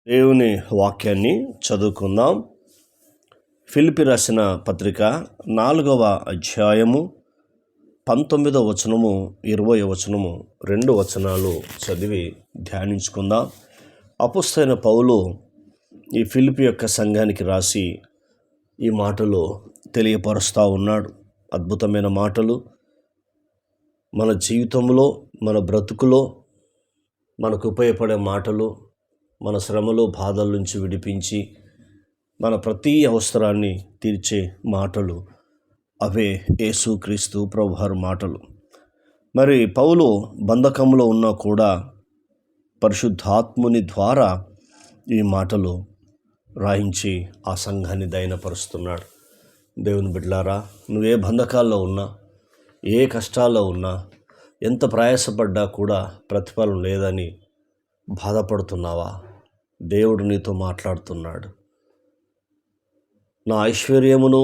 దేవుని వాక్యాన్ని చదువుకుందాం. ఫిలిప్పీ రాసిన పత్రిక 4వ అధ్యాయము 19వ వచనము 20వ వచనము 2 వచనాలు చదివి ధ్యానించుకుందాం. అపొస్తలుడైన పౌలు ఈ ఫిలిప్పీ యొక్క సంఘానికి రాసి ఈ మాటలు తెలియపరుస్తూ ఉన్నాడు. అద్భుతమైన మాటలు. మన జీవితంలో, మన బ్రతుకులో మనకు ఉపయోగపడే మాటలు, మన శ్రమలు బాధల నుంచి విడిపించి మన ప్రతి అవసరాన్ని తీర్చే మాటలు, అవే యేసుక్రీస్తు ప్రభువారి మాటలు. మరి పౌలు బంధకంలో ఉన్నా కూడా పరిశుద్ధాత్ముని ద్వారా ఈ మాటలు రాయించి ఆ సంఘాన్ని దయనపరుస్తున్నాడు. దేవుని బిడ్డలారా, నువ్వే బంధకాల్లో ఉన్నా, ఏ కష్టాల్లో ఉన్నా, ఎంత ప్రయాసపడ్డా కూడా ప్రతిఫలం లేదని బాధపడుతున్నావా? దేవుడు నీతో మాట్లాడుతున్నాడు. నా ఐశ్వర్యమును,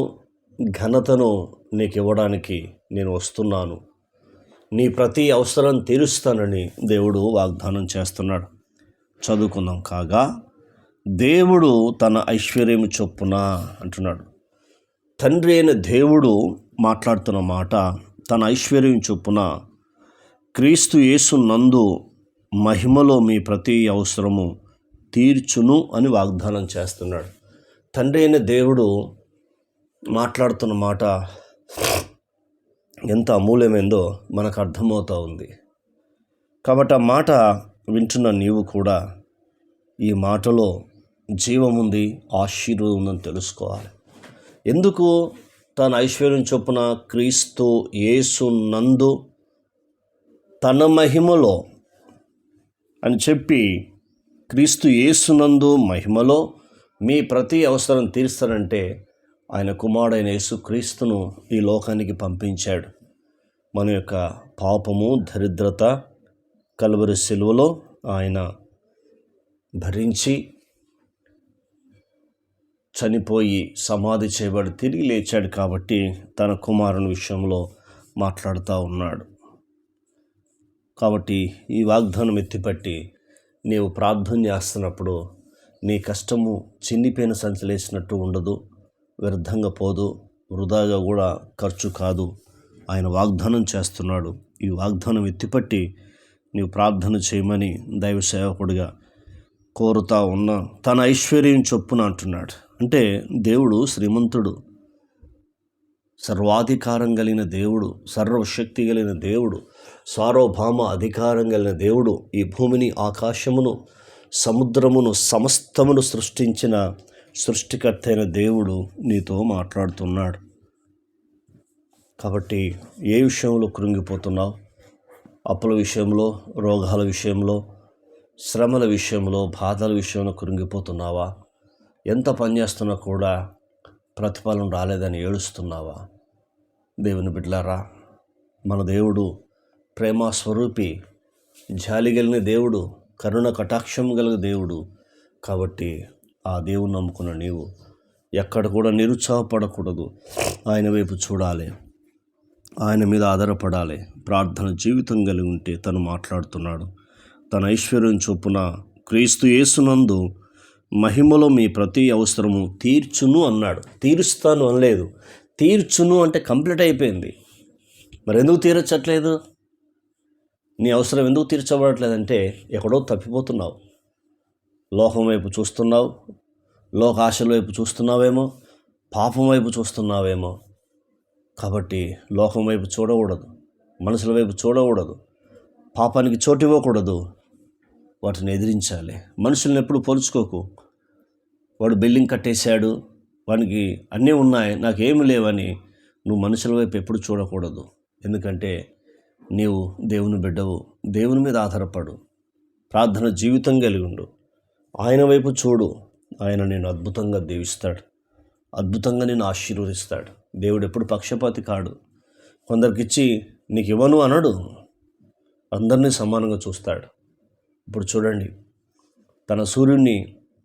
ఘనతను నీకు ఇవ్వడానికి నేను వస్తున్నాను, నీ ప్రతి అవసరం తీరుస్తానని దేవుడు వాగ్దానం చేస్తున్నాడు. చదువుకుందాం. కాగా దేవుడు తన ఐశ్వర్యము చొప్పున అంటున్నాడు. తండ్రి అయిన దేవుడు మాట్లాడుతున్న మాట, తన ఐశ్వర్యం చొప్పున క్రీస్తు యేసు నందు మహిమలో మీ ప్రతి అవసరము తీర్చును అని వాగ్దానం చేస్తున్నాడు. తండ్రి అయిన దేవుడు మాట్లాడుతున్న మాట ఎంత అమూల్యమైందో మనకు అర్థమవుతూ ఉంది. కాబట్టి ఆ మాట వింటున్న నీవు కూడా ఈ మాటలో జీవముంది, ఆశీర్వాదం ఉందని తెలుసుకోవాలి. ఎందుకు తన ఐశ్వర్యం చొప్పున క్రీస్తు యేసు నందు తన మహిమలో అని చెప్పి, క్రీస్తు యేసునందు మహిమలో మీ ప్రతి అవసరం తీరుస్తానంటే ఆయన కుమారుడైన యేసుక్రీస్తును ఈ లోకానికి పంపించాడు. మన యొక్క పాపము, దరిద్రత కల్వరి సిలువలో ఆయన భరించి చనిపోయి సమాధి చేయబడి తిరిగి లేచాడు. కాబట్టి తన కుమారుని విషయంలో మాట్లాడుతూ ఉన్నాడు. కాబట్టి ఈ వాగ్దానం ఎత్తిపట్టి నీవు ప్రార్థన చేస్తున్నప్పుడు నీ కష్టము చిన్నిపోయిన సంచలేసినట్టు ఉండదు, వ్యర్థంగా పోదు, వృధాగా కూడా ఖర్చు కాదు. ఆయన వాగ్దానం చేస్తున్నాడు. ఈ వాగ్దానం ఎత్తిపట్టి నీవు ప్రార్థన చేయమని దైవ సేవకుడిగా కోరుతా ఉన్నా. తన ఐశ్వర్యం చొప్పున అంటున్నాడు. అంటే దేవుడు శ్రీమంతుడు, సర్వాధికారం కలిగిన దేవుడు, సర్వశక్తి కలిగిన దేవుడు, సార్వభౌమ అధికారం కలిగిన దేవుడు, ఈ భూమిని, ఆకాశమును, సముద్రమును, సమస్తమును సృష్టించిన సృష్టికర్త అయిన దేవుడు నీతో మాట్లాడుతున్నాడు. కాబట్టి ఏ విషయంలో కృంగిపోతున్నావు? అప్పుల విషయంలో, రోగాల విషయంలో, శ్రమల విషయంలో, బాధల విషయంలో కృంగిపోతున్నావా? ఎంత పనిచేస్తున్నా కూడా ప్రతిఫలం రాలేదని ఏడుస్తున్నావా? దేవుని బిడ్డలారా, మన దేవుడు ప్రేమ స్వరూపి, జాలి కలిగిన దేవుడు, కరుణ కటాక్షం కలిగిన దేవుడు. కాబట్టి ఆ దేవుని నమ్ముకున్న నీవు ఎక్కడ కూడా నిరుత్సాహపడకూడదు. ఆయన వైపు చూడాలి, ఆయన మీద ఆధారపడాలి. ప్రార్థన జీవితం కలిగి ఉంటే తను మాట్లాడుతున్నాడు. తన ఐశ్వర్యం చొప్పున క్రీస్తు యేసునందు మహిమలో మీ ప్రతి అవసరము తీర్చును అన్నాడు. తీరుస్తాను అనలేదు. తీర్చును అంటే కంప్లీట్ అయిపోయింది. మరి ఎందుకు తీర్చట్లేదు? నీ అవసరం ఎందుకు తీర్చబడట్లేదంటే ఎక్కడో తప్పిపోతున్నావు. లోకం వైపు చూస్తున్నావు, లోక ఆశల వైపు చూస్తున్నావేమో, పాపం వైపు చూస్తున్నావేమో. కాబట్టి లోకం వైపు చూడకూడదు, మనుషుల వైపు చూడకూడదు, పాపానికి చోటు ఇవ్వకూడదు. వాటిని ఎదిరించాలి. మనుషుల్ని ఎప్పుడు పోల్చుకోకు. వాడు బిల్డింగ్ కట్టేశాడు, వానికి అన్నీ ఉన్నాయి, నాకేమి లేవని నువ్వు మనుషుల వైపు ఎప్పుడు చూడకూడదు. ఎందుకంటే నీవు దేవుని బిడ్డవు. దేవుని మీద ఆధారపడు, ప్రార్థన జీవితం కలిగి ఉండు, ఆయన వైపు చూడు. ఆయన నేను అద్భుతంగా దీవిస్తాడు, అద్భుతంగా నేను ఆశీర్వదిస్తాడు. దేవుడు ఎప్పుడు పక్షపాతి కాడు. కొందరికిచ్చి నీకు ఇవ్వను అనడు, అందరినీ సమానంగా చూస్తాడు. ఇప్పుడు చూడండి, తన సూర్యుడిని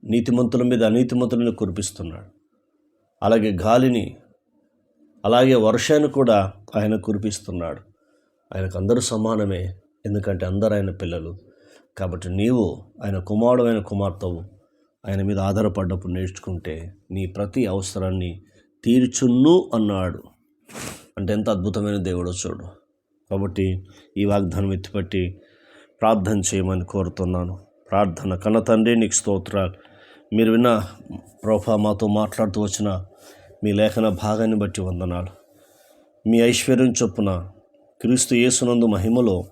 నీతిమంతుల మీద అనీతిమంతులను కురిపిస్తున్నాడు. అలాగే గాలిని, అలాగే వర్షాన్ని కూడా ఆయన కురిపిస్తున్నాడు. ఆయనకు అందరూ సమానమే, ఎందుకంటే అందరూ ఆయన పిల్లలు. కాబట్టి నీవు ఆయన కుమారుడైన కుమార్తెవు, ఆయన మీద ఆధారపడ్డప్పుడు నేర్చుకుంటే నీ ప్రతి అవసరాన్ని తీర్చును అన్నాడు. అంటే ఎంత అద్భుతమైన దేవుడో చూడు. కాబట్టి ఈ వాగ్దానం ఎత్తిపట్టి ప్రార్థన చేయమని కోరుతున్నాను. ప్రార్థన. కన్న తండ్రి, నీకు స్తోత్రాలు. మీరు విన్న ప్రభా మాతో మాట్లాడుతూ వచ్చిన మీ లేఖన భాగాన్ని బట్టి వందనాలు. మీ ఐశ్వర్యం చొప్పున క్రీస్తు యేసునందు మహిమలో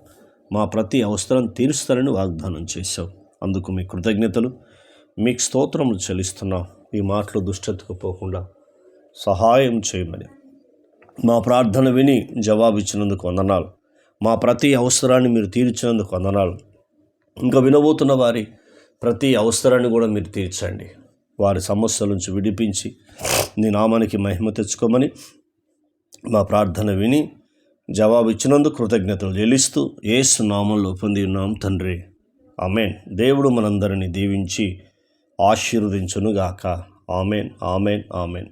మా ప్రతి అవసరం తీరుస్తారని వాగ్దానం చేశావు. అందుకు మీ కృతజ్ఞతలు, మీకు స్తోత్రములు చెల్లిస్తున్నాం. ఈ మాటలు దుష్టతకు పోకుండా సహాయం చేయమని మా ప్రార్థన విని జవాబిచ్చినందుకు వందనాలు. మా ప్రతి అవసరాన్ని మీరు తీర్చినందుకు వందనాలు. ఇంకా వినబోతున్న వారి ప్రతి అవసరాన్ని కూడా మీరు తీర్చండి. వారి సమస్యల నుంచి విడిపించి నీ నామానికి మహిమ తెచ్చుకోమని మా ప్రార్థన విని జవాబు ఇచ్చినందుకు కృతజ్ఞతలు చెల్లిస్తూ యేసు నామంలో పొంది ఉన్నాం తండ్రి. ఆమేన్. దేవుడు మనందరినీ దీవించి ఆశీర్వదించునుగాక. ఆమేన్, ఆమేన్, ఆమేన్.